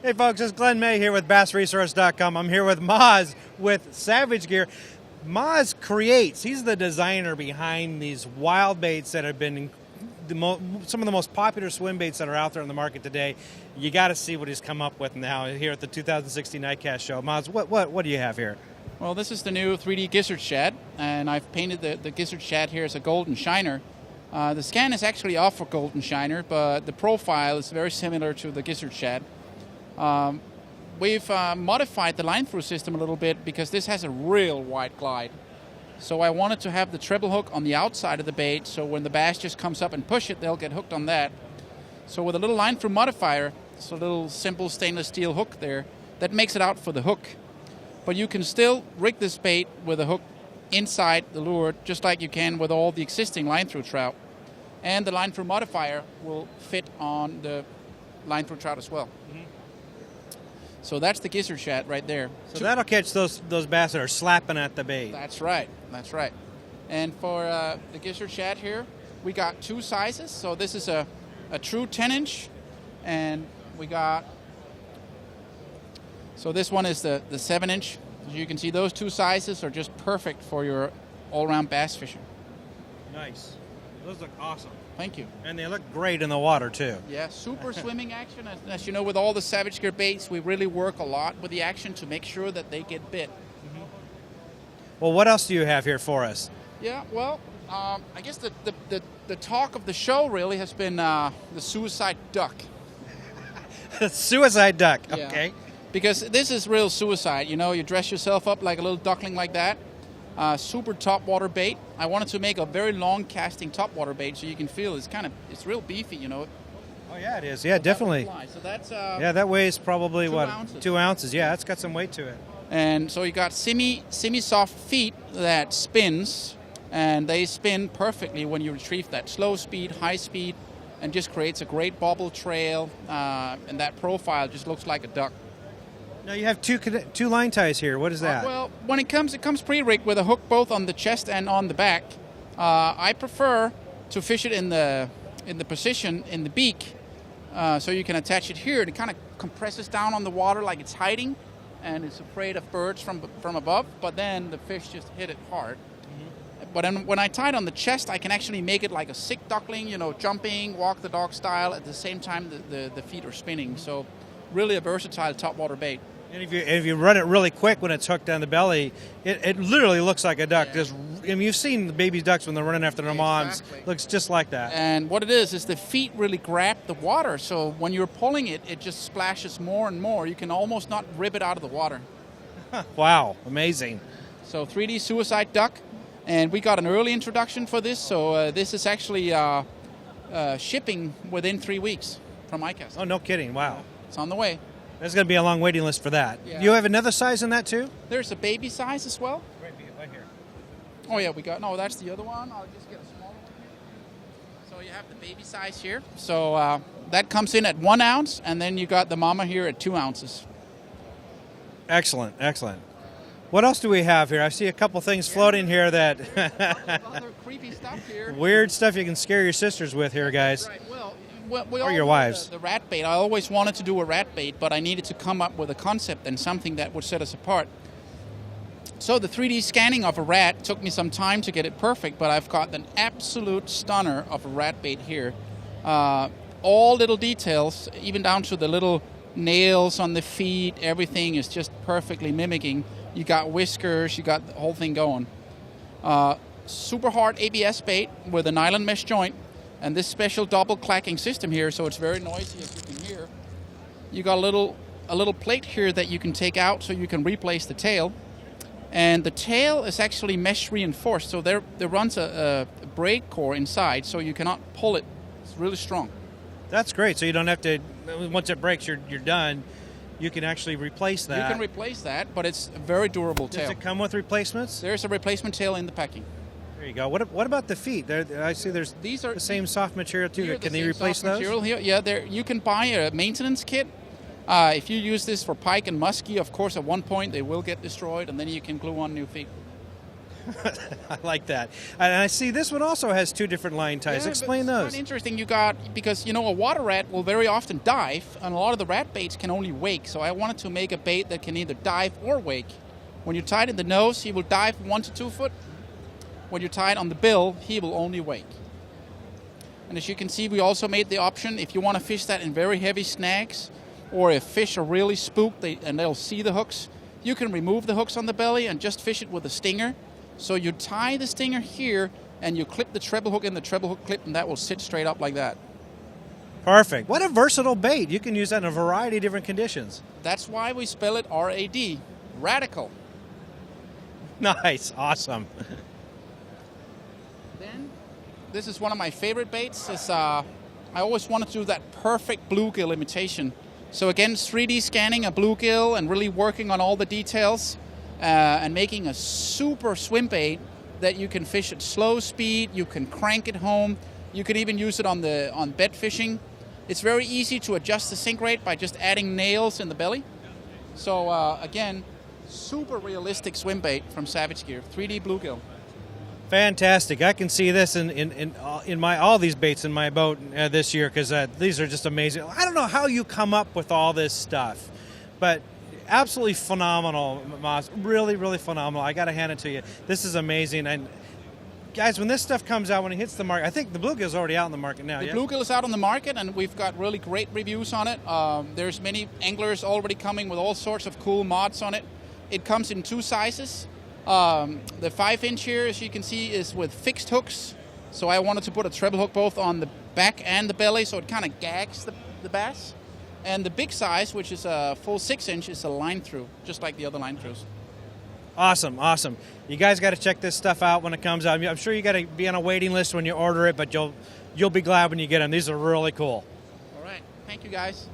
Hey folks, it's Glenn May here with BassResource.com. I'm here with Maz with Savage Gear. Maz creates, he's the designer behind these wild baits that have been some of the most popular swim baits that are out there in the market today. You got to see what he's come up with now here at the 2016 Nightcast Show. Maz, what do you have here? Well, this is the new 3D Gizzard Shad, and I've painted the Gizzard Shad here as a golden shiner. The scan is actually off for golden shiner, but the profile is very similar to the Gizzard Shad. We've modified the line-through system a little bit because this has a real wide glide. So I wanted to have the treble hook on the outside of the bait, so when the bass just comes up and push it, they'll get hooked on that. So with a little line-through modifier, it's a little simple stainless steel hook there, that makes it out for the hook. But you can still rig this bait with a hook inside the lure, just like you can with all the existing line-through trout. And the line-through modifier will fit on the line-through trout as well. Mm-hmm. So that's the Gizzard Shad right there. So that'll catch those bass that are slapping at the bait. That's right. That's right. And for the Gizzard Shad here, we got two sizes. So this is a true 10-inch, and we got... So this one is the 7-inch. As you can see, those two sizes are just perfect for your all-around bass fishing. Nice. Those look awesome. Thank you. And they look great in the water, too. Yeah, super swimming action. As you know, with all the Savage Gear baits, we really work a lot with the action to make sure that they get bit. Mm-hmm. Well, what else do you have here for us? Yeah, well, I guess the talk of the show really has been the suicide duck. Suicide duck, yeah. Okay. Because this is real suicide. You know, you dress yourself up like a little duckling like that. Super topwater bait. I wanted to make a very long casting topwater bait so you can feel it's real beefy, you know. Oh yeah, it is. Yeah, definitely. So that's yeah, that weighs probably 2 ounces. 2 ounces. Yeah, it's got some weight to it. And so you got semi-soft feet that spins, and they spin perfectly when you retrieve that slow speed, high speed, and just creates a great bobble trail. And that profile just looks like a duck. Now you have two line ties here. What is that? Well, when it comes pre-rigged with a hook both on the chest and on the back. I prefer to fish it in the position in the beak, so you can attach it here. And it kind of compresses down on the water like it's hiding, and it's afraid of birds from above. But then the fish just hit it hard. Mm-hmm. But when I tie it on the chest, I can actually make it like a sick duckling, you know, jumping, walk the dog style. At the same time, the feet are spinning. So really a versatile topwater bait. And if you run it really quick when it's hooked on the belly, it literally looks like a duck. Yeah. You've seen the baby ducks when they're running after their moms. Looks just like that. And what it is the feet really grab the water. So when you're pulling it, it just splashes more and more. You can almost not rip it out of the water. Wow, amazing. So 3D Suicide Duck. And we got an early introduction for this. So this is actually shipping within 3 weeks from iCast. Oh, no kidding. Wow. It's on the way. There's going to be a long waiting list for that. Yeah. You have another size in that, too? There's a baby size as well. Right here. Oh, yeah, that's the other one. I'll just get a smaller one here. So you have the baby size here. So that comes in at 1 ounce, and then you got the mama here at 2 ounces. Excellent. What else do we have here? I see a couple things floating here that... Other creepy stuff here. Weird stuff you can scare your sisters with here, guys. Right, we or your wives. The rat bait. I always wanted to do a rat bait, but I needed to come up with a concept and something that would set us apart. So the 3D scanning of a rat took me some time to get it perfect, but I've got an absolute stunner of a rat bait here. All little details, even down to the little nails on the feet, everything is just perfectly mimicking. You got whiskers, you got the whole thing going. Super hard ABS bait with a nylon mesh joint. And this special double clacking system here, so it's very noisy, as you can hear. You got a little plate here that you can take out so you can replace the tail. And the tail is actually mesh reinforced, so there runs a brake core inside, so you cannot pull it. It's really strong. That's great. So you don't have to, once it breaks, you're done. You can actually replace that. You can replace that, but it's a very durable tail. Does it come with replacements? There's a replacement tail in the packing. There you go. What about the feet? I see these are the same soft material too. Can they replace those? Here. Yeah, you can buy a maintenance kit. If you use this for pike and muskie, of course, at one point they will get destroyed, and then you can glue on new feet. I like that. And I see this one also has two different line ties. Yeah, Explain but it's those. quite interesting. You got, because a water rat will very often dive, and a lot of the rat baits can only wake. So I wanted to make a bait that can either dive or wake. When you tie it in the nose, he will dive 1 to 2 foot. When you tie it on the bill, he will only wake. And as you can see, we also made the option, if you want to fish that in very heavy snags, or if fish are really spooked and they'll see the hooks, you can remove the hooks on the belly and just fish it with a stinger. So you tie the stinger here, and you clip the treble hook in the treble hook clip, and that will sit straight up like that. Perfect. What a versatile bait. You can use that in a variety of different conditions. That's why we spell it R-A-D, radical. Nice. Awesome. Then, this is one of my favorite baits. I always wanted to do that perfect bluegill imitation. So again, 3D scanning a bluegill and really working on all the details and making a super swim bait that you can fish at slow speed. You can crank it home. You can even use it on bed fishing. It's very easy to adjust the sink rate by just adding nails in the belly. So again, super realistic swim bait from Savage Gear, 3D bluegill. Fantastic. I can see this in all these baits in my boat this year, because these are just amazing. I don't know how you come up with all this stuff, but absolutely phenomenal, Moz. Really, really phenomenal. I got to hand it to you. This is amazing. And guys, when this stuff comes out, when it hits the market, I think the bluegill's already out in the market now. The bluegill is out on the market, and we've got really great reviews on it. There's many anglers already coming with all sorts of cool mods on it. It comes in 2 sizes. The 5-inch here, as you can see, is with fixed hooks. So I wanted to put a treble hook both on the back and the belly, so it kind of gags the bass. And the big size, which is a full 6-inch, is a line through, just like the other line throughs. Awesome, awesome. You guys got to check this stuff out when it comes out. I'm sure you got to be on a waiting list when you order it, but you'll be glad when you get them. These are really cool. All right. Thank you, guys.